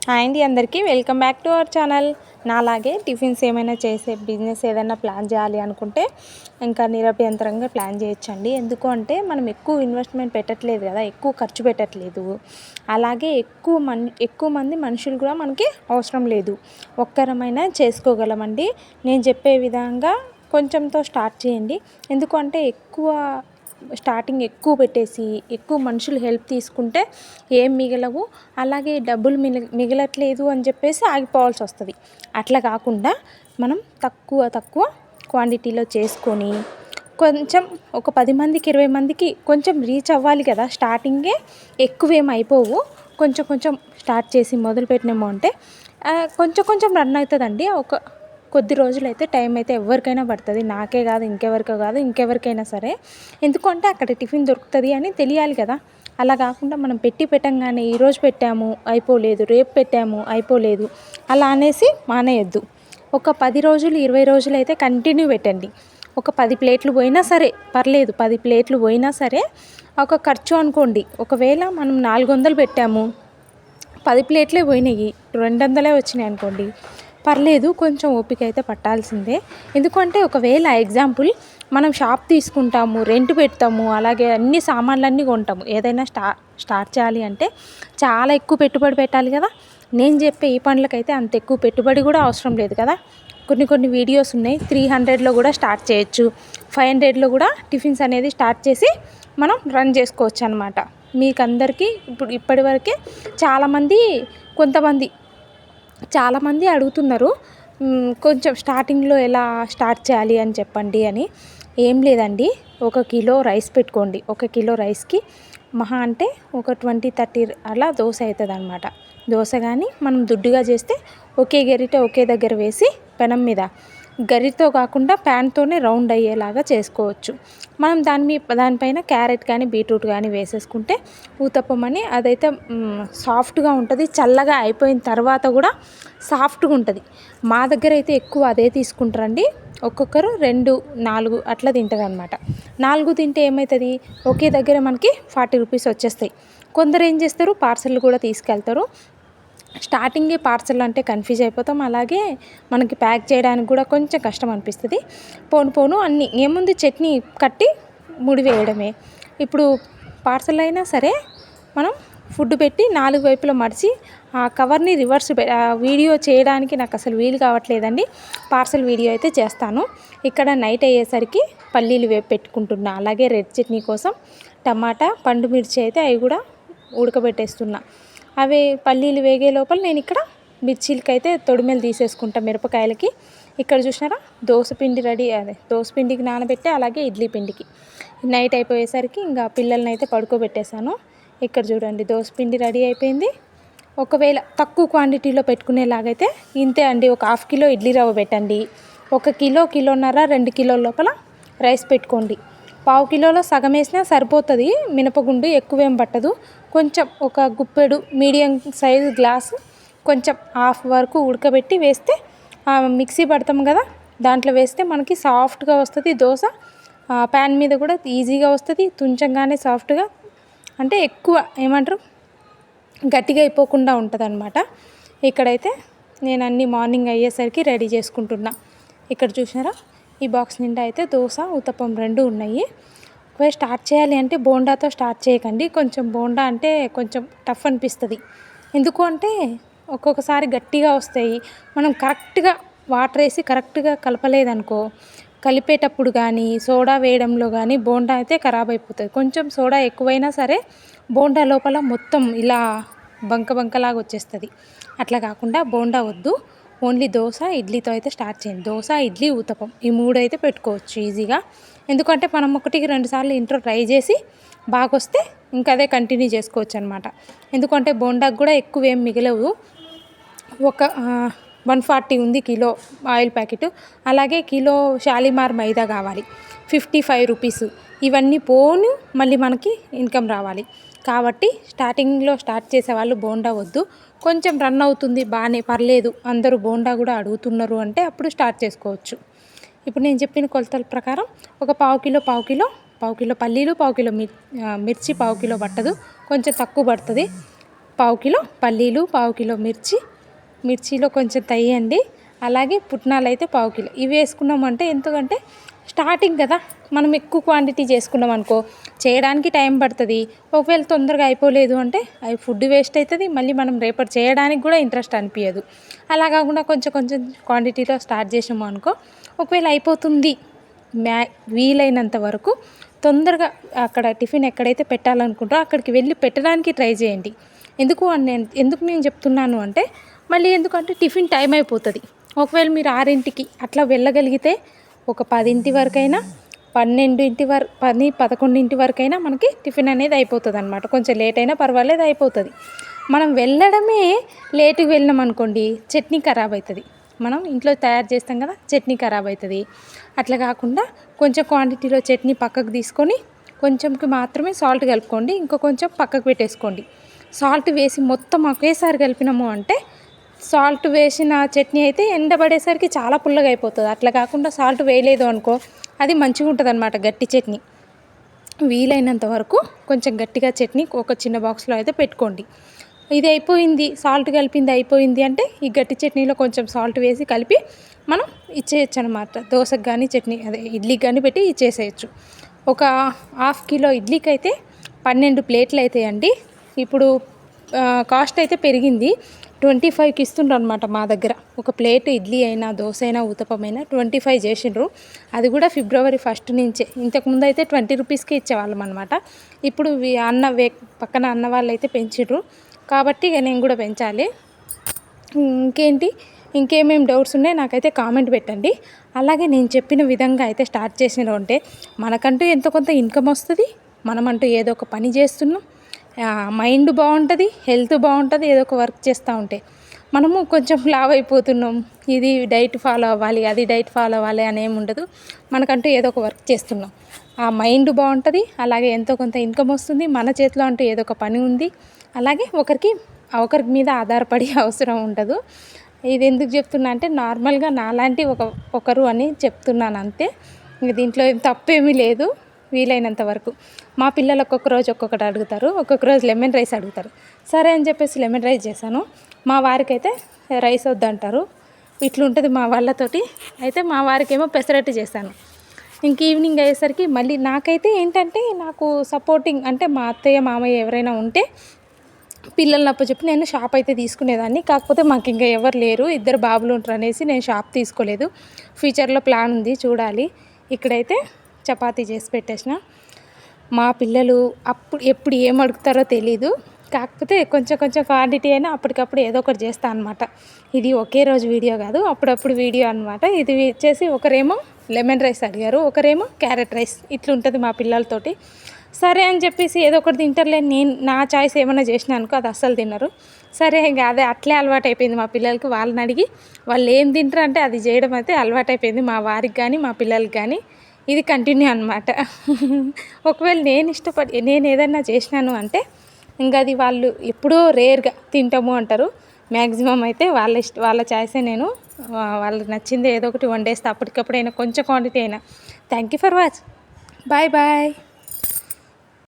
Hi అండి, అందరికీ welcome back to our channel. నాలాగే టిఫిన్స్ ఏమైనా చేసే బిజినెస్ ఏదైనా ప్లాన్ చేయాలి అనుకుంటే ఇంకా నిరభ్యంతరంగా ప్లాన్ చేయొచ్చండి. ఎందుకు అంటే మనం ఎక్కువ ఇన్వెస్ట్మెంట్ పెట్టట్లేదు కదా, ఎక్కువ ఖర్చు పెట్టట్లేదు. అలాగే ఎక్కువ మంది మనుషులు కూడా మనకి అవసరం లేదు. ఒక్కరమైనా చేసుకోగలమండి. నేను చెప్పే విధంగా కొంచెంతో స్టార్ట్ చేయండి. ఎందుకంటే స్టార్టింగ్ ఎక్కువ పెట్టేసి ఎక్కువ మనుషులు హెల్ప్ తీసుకుంటే ఏం మిగలవు. అలాగే డబ్బులు మిగలట్లేదు అని చెప్పేసి ఆగిపోవాల్సి వస్తుంది. అట్లా కాకుండా మనం తక్కువ క్వాంటిటీలో చేసుకొని కొంచెం ఒక 10 మందికి 20 మందికి కొంచెం రీచ్ అవ్వాలి కదా. స్టార్టింగే ఎక్కువేం అయిపోవు. కొంచెం స్టార్ట్ చేసి మొదలుపెట్టినామో అంటే కొంచెం రన్ అవుతుందండి. కొద్ది రోజులైతే టైం అయితే ఎవరికైనా పడుతుంది. నాకే కాదు, ఇంకెవరికైనా సరే. ఎందుకంటే అక్కడ టిఫిన్ దొరుకుతుంది అని తెలియాలి కదా. అలా కాకుండా మనం పెట్టంగానే ఈరోజు పెట్టాము అయిపోలేదు, రేపు పెట్టాము అయిపోలేదు, అలా అనేసి మానేయద్దు. ఒక 10 రోజులు 20 రోజులు అయితే కంటిన్యూ పెట్టండి. ఒక 10 ప్లేట్లు పోయినా సరే పర్లేదు. 10 ప్లేట్లు పోయినా సరే ఒక ఖర్చు అనుకోండి. ఒకవేళ మనం 400 పెట్టాము, 10 ప్లేట్లే పోయినాయి, 200 వచ్చినాయి అనుకోండి, పర్లేదు. కొంచెం ఓపిక అయితే పట్టాల్సిందే. ఎందుకంటే ఒకవేళ ఎగ్జాంపుల్ మనం షాప్ తీసుకుంటాము, రెంట్ పెడతాము, అలాగే అన్ని సామాన్లన్నీ కొంటాము. ఏదైనా స్టార్ట్ చేయాలి అంటే చాలా ఎక్కువ పెట్టుబడి పెట్టాలి కదా. నేను చెప్పే ఈ పనులకైతే అంత ఎక్కువ పెట్టుబడి కూడా అవసరం లేదు కదా. కొన్ని వీడియోస్ ఉన్నాయి. 300లో కూడా స్టార్ట్ చేయొచ్చు, 500లో కూడా టిఫిన్స్ అనేది స్టార్ట్ చేసి మనం రన్ చేసుకోవచ్చు అనమాట. మీకు అందరికీ ఇప్పటివరకే చాలామంది అడుగుతున్నారు, కొంచెం స్టార్టింగ్లో ఎలా స్టార్ట్ చేయాలి అని చెప్పండి అని. ఏం లేదండి, 1 కిలో రైస్ పెట్టుకోండి. 1 కిలో రైస్కి మహా అంటే ఒక 20-30 అలా దోశ అవుతుంది అనమాట. దోశ కానీ మనం దుడ్డుగా చేస్తే ఒకే గరిటె ఒకే దగ్గర వేసి పెనం మీద గరిటతో కాకుండా ప్యాన్తోనే రౌండ్ అయ్యేలాగా చేసుకోవచ్చు. మనం దానిపైన క్యారెట్ కానీ బీట్రూట్ కానీ వేసేసుకుంటే ఊతప్పం అని అదైతే సాఫ్ట్గా ఉంటుంది. చల్లగా అయిపోయిన తర్వాత కూడా సాఫ్ట్గా ఉంటుంది. మా దగ్గర అయితే ఎక్కువ అదే తీసుకుంటారండి. ఒక్కొక్కరు 2-4 అట్లా తింటారు అనమాట. 4 తింటే ఏమవుతుంది, ఒకే దగ్గర మనకి 40 రూపీస్ వచ్చేస్తాయి. కొందరు ఏం చేస్తారు, పార్సల్ కూడా తీసుకెళ్తారు. స్టార్టింగే పార్సల్ అంటే కన్ఫ్యూజ్ అయిపోతాం. అలాగే మనకి ప్యాక్ చేయడానికి కూడా కొంచెం కష్టం అనిపిస్తుంది. పోను అన్నీ ఏముంది, చట్నీ కట్టి ముడి వేయడమే. ఇప్పుడు పార్సల్ అయినా సరే మనం ఫుడ్ పెట్టి 4 వైపులా మడిచి ఆ కవర్ని వీడియో చేయడానికి నాకు అసలు వీలు కావట్లేదండి. పార్సల్ వీడియో అయితే చేస్తాను. ఇక్కడ నైట్ అయ్యేసరికి పల్లీలు వేపు పెట్టుకుంటున్నా. అలాగే రెడ్ చట్నీ కోసం టమాటా, పండు మిర్చి అయితే అవి కూడా ఉడకబెట్టేస్తున్నా. అవి పల్లీలు వేగే లోపల నేను ఇక్కడ మిర్చీలకి అయితే తొడిమెలు తీసేసుకుంటా, మిరపకాయలకి. ఇక్కడ చూసినారా దోశ పిండికి నానబెట్టి, అలాగే ఇడ్లీ పిండికి నైట్ అయిపోయేసరికి ఇంకా పిల్లల్ని అయితే పడుకోబెట్టేశాను. ఇక్కడ చూడండి, దోశ పిండి రెడీ అయిపోయింది. ఒకవేళ తక్కువ క్వాంటిటీలో పెట్టుకునేలాగైతే ఇంతే అండి. ఒక 1/2 కిలో ఇడ్లీ రవ్వ పెట్టండి. 1 కిలోన్నర 2 కిలోల లోపల రైస్ పెట్టుకోండి. 1/2 కిలోలో సగం వేసినా సరిపోతుంది. మినపగుండు ఎక్కువేం పట్టదు. కొంచెం ఒక గుప్పెడు మీడియం సైజు గ్లాసు కొంచెం హాఫ్ వరకు ఉడకబెట్టి వేస్తే మిక్సీ పడతాం కదా, దాంట్లో వేస్తే మనకి సాఫ్ట్గా వస్తుంది దోశ. ప్యాన్ మీద కూడా ఈజీగా వస్తుంది, తుంచంగానే సాఫ్ట్గా, అంటే ఎక్కువ ఏమంటారు గట్టిగా అయిపోకుండా ఉంటుంది అనమాట. ఇక్కడైతే నేను అన్నీ మార్నింగ్ అయ్యేసరికి రెడీ చేసుకుంటున్నా. ఇక్కడ చూసినారా, ఈ బాక్స్ నిండా అయితే దోశ ఉత్తప్పం 2 ఉన్నాయి. ఒకవేళ స్టార్ట్ చేయాలి అంటే బోండాతో స్టార్ట్ చేయకండి. బోండా అంటే కొంచెం టఫ్ అనిపిస్తుంది. ఎందుకు అంటే ఒక్కొక్కసారి గట్టిగా వస్తాయి. మనం కరెక్ట్గా వాటర్ వేసి కరెక్ట్గా కలపలేదనుకో, కలిపేటప్పుడు కానీ సోడా వేయడంలో కానీ బోండా అయితే ఖరాబ్ అయిపోతుంది. కొంచెం సోడా ఎక్కువైనా సరే బోండా లోపల మొత్తం ఇలా బంకలాగా వచ్చేస్తుంది. అట్లా కాకుండా బోండా వద్దు, ఓన్లీ దోశ ఇడ్లీతో అయితే స్టార్ట్ చేయండి. దోశ, ఇడ్లీ, ఊతప్పం ఈ 3 అయితే పెట్టుకోవచ్చు ఈజీగా. ఎందుకంటే మనం 1-2 సార్లు ఇంట్లో ట్రై చేసి బాగా వస్తే ఇంకా అదే కంటిన్యూ చేసుకోవచ్చు అనమాట. ఎందుకంటే బోండాకు కూడా ఎక్కువ ఏం మిగలవు. ఒక 140 ఉంది కిలో ఆయిల్ ప్యాకెట్. అలాగే కిలో షాలిమార్ మైదా కావాలి, 55 రూపీస్. ఇవన్నీ పోను మళ్ళీ మనకి ఇన్కమ్ రావాలి. కాబట్టి స్టార్టింగ్లో స్టార్ట్ చేసే వాళ్ళు బోండా వద్దు. కొంచెం రన్ అవుతుంది బాగానే, పర్లేదు, అందరూ బోండా కూడా అడుగుతున్నారు అంటే అప్పుడు స్టార్ట్ చేసుకోవచ్చు. ఇప్పుడు నేను చెప్పిన కొలతల ప్రకారం ఒక పావు కిలో పల్లీలు, 1/2 కిలో మిర్చి, 1/2 కిలో పట్టదు, కొంచెం తక్కువ పడుతుంది. పావు కిలో పల్లీలు, పావు కిలో మిర్చిలో కొంచెం తయ్యండి, అలాగే పుట్నాలు అయితే పావు కిలో. ఇవి వేసుకున్నామంటే ఎందుకంటే స్టార్టింగ్ కదా, మనం ఎక్కువ క్వాంటిటీ చేసుకున్నాం అనుకో చేయడానికి టైం పడుతుంది. ఒకవేళ తొందరగా అయిపోలేదు అంటే అవి ఫుడ్ వేస్ట్ అవుతుంది, మళ్ళీ మనం రేపటి చేయడానికి కూడా ఇంట్రెస్ట్ అనిపించదు. అలా కాకుండా కొంచెం కొంచెం క్వాంటిటీలో స్టార్ట్ చేసాము అనుకో, ఒకవేళ అయిపోతుంది వీలైనంత వరకు తొందరగా అక్కడ టిఫిన్ ఎక్కడైతే పెట్టాలనుకుంటారో అక్కడికి వెళ్ళి పెట్టడానికి ట్రై చేయండి. ఎందుకు నేను చెప్తున్నాను అంటే, మళ్ళీ ఎందుకంటే టిఫిన్ టైం అయిపోతుంది. ఒకవేళ మీరు 6ంటికి అట్లా వెళ్ళగలిగితే ఒక 10ంటి వరకైనా 11ంటి వరకైనా మనకి టిఫిన్ అనేది అయిపోతుంది అనమాట. కొంచెం లేట్ అయినా పర్వాలేదు, అయిపోతుంది. మనం వెళ్ళడమే లేటుగా వెళ్ళినాం అనుకోండి, చట్నీ ఖరాబ్ అవుతుంది. మనం ఇంట్లో తయారు చేస్తాం కదా, చట్నీ ఖరాబ్ అవుతుంది. అట్లా కాకుండా కొంచెం క్వాంటిటీలో చట్నీ పక్కకు తీసుకొని కొంచెంకి మాత్రమే సాల్ట్ కలుపుకోండి, ఇంకో కొంచెం పక్కకు పెట్టేసుకోండి. సాల్ట్ వేసి మొత్తం ఒకేసారి కలిపినాము అంటే సాల్ట్ వేసిన చట్నీ అయితే ఎండబడేసరికి చాలా పుల్లగా అయిపోతుంది. అట్లా కాకుండా సాల్ట్ వేయలేదు అనుకో అది మంచిగా ఉంటుంది అనమాట, గట్టి చట్నీ. వీలైనంత వరకు కొంచెం గట్టిగా చట్నీ ఒక చిన్న బాక్స్లో అయితే పెట్టుకోండి. ఇది అయిపోయింది, సాల్ట్ కలిపింది అయిపోయింది అంటే ఈ గట్టి చట్నీలో కొంచెం సాల్ట్ వేసి కలిపి మనం ఇచ్చేయచ్చు అనమాట. దోశకు కానీ చట్నీ ఇడ్లీకి కానీ పెట్టి ఇచ్చేసేయచ్చు. ఒక ½ కిలో ఇడ్లీకి అయితే 12 ప్లేట్లు అవుతాయండి. ఇప్పుడు కాస్ట్ అయితే పెరిగింది, 25కి ఇస్తుండ్రు అనమాట మా దగ్గర. ఒక ప్లేట్ ఇడ్లీ అయినా దోశ అయినా ఊతప్పమైనా 25 చేసిండ్రు. అది కూడా February 1 నుంచే. ఇంతకుముందు అయితే 20 రూపీస్కి ఇచ్చేవాళ్ళం అనమాట. ఇప్పుడు పక్కన అన్న వాళ్ళు అయితే పెంచిండ్రు కాబట్టి ఇక నేను కూడా పెంచాలి. ఇంకేమేమి డౌట్స్ ఉన్నాయి నాకైతే కామెంట్ పెట్టండి. అలాగే నేను చెప్పిన విధంగా అయితే స్టార్ట్ చేసిన ఉంటే మనకంటూ ఎంతో కొంత ఇన్కమ్ వస్తుంది, మనమంటూ ఏదో ఒక పని చేస్తున్నాం, మైండ్ బాగుంటుంది, హెల్త్ బాగుంటుంది. ఏదో ఒక వర్క్ చేస్తూ ఉంటే మనము కొంచెం లావ్ అయిపోతున్నాం, ఇది డైట్ ఫాలో అవ్వాలి, అది డైట్ ఫాలో అవ్వాలి అని ఏమి ఉండదు. మనకంటూ ఏదో ఒక వర్క్ చేస్తున్నాం, ఆ మైండ్ బాగుంటుంది, అలాగే ఎంతో కొంత ఇన్కమ్ వస్తుంది, మన చేతిలో అంటూ ఏదో ఒక పని ఉంది. అలాగే ఒకరి మీద ఆధారపడే అవసరం ఉండదు. ఇది ఎందుకు చెప్తున్నా అంటే నార్మల్గా నాలాంటి ఒకరు అని చెప్తున్నాను అంతే. దీంట్లో ఏం తప్పేమీ లేదు. వీలైనంత వరకు మా పిల్లలు ఒక్కొక్క రోజు ఒక్కొక్కటి అడుగుతారు, ఒక్కొక్క రోజు లెమన్ రైస్ అడుగుతారు. సరే అని చెప్పేసి లెమన్ రైస్ చేశాను. మా వారికి అయితే రైస్ వద్దంటారు. ఇట్లుంటుంది మా వాళ్ళతోటి. అయితే మా వారికి ఏమో పెసరట్టు చేశాను. ఇంక ఈవినింగ్ అయ్యేసరికి మళ్ళీ నాకైతే ఏంటంటే నాకు సపోర్టింగ్ అంటే మా అత్తయ్య మామయ్య ఎవరైనా ఉంటే పిల్లల్ని అప్పచెప్పి నేను షాప్ అయితే తీసుకునేదాన్ని. కాకపోతే మాకు ఇంకా ఎవరు లేరు, 2 బాబులు ఉంటారు అనేసి నేను షాప్ తీసుకోలేదు. ఫ్యూచర్లో ప్లాన్ ఉంది, చూడాలి. ఇక్కడైతే చపాతీ చేసి పెట్టేసిన. మా పిల్లలు ఎప్పుడు ఏం అడుగుతారో తెలీదు. కాకపోతే కొంచెం కొంచెం క్వాంటిటీ అయినా అప్పటికప్పుడు ఏదో ఒకటి చేస్తాను అనమాట. ఇది ఒకే రోజు వీడియో కాదు, అప్పుడప్పుడు వీడియో అనమాట. ఇది వచ్చేసి ఒకరేమో లెమన్ రైస్ అడిగారు, ఒకరేమో క్యారెట్ రైస్. ఇట్లుంటుంది మా పిల్లలతోటి. సరే అని చెప్పేసి ఏదో ఒకటి తింటారులే, నేను నా చాయిస్ ఏమైనా చేసినా అనుకో అది అస్సలు తినరు. సరే ఇంకా అదే అట్లే అలవాటు అయిపోయింది మా పిల్లలకి. వాళ్ళని అడిగి వాళ్ళు ఏం తింటారు అంటే అది చేయడం అయితే అలవాటు అయిపోయింది మా వారికి కానీ మా పిల్లలకి కానీ. ఇది కంటిన్యూ అనమాట. ఒకవేళ నేను ఏదైనా చేసినాను అంటే ఇంకా అది వాళ్ళు ఎప్పుడో రేర్గా తింటాము అంటారు. మ్యాక్సిమం అయితే వాళ్ళ చాయిసే. నేను వాళ్ళకి నచ్చింది ఏదో ఒకటి వండేస్తే అప్పటికప్పుడైనా కొంచెం క్వాంటిటీ అయినా. Thank you for watch. Bye bye.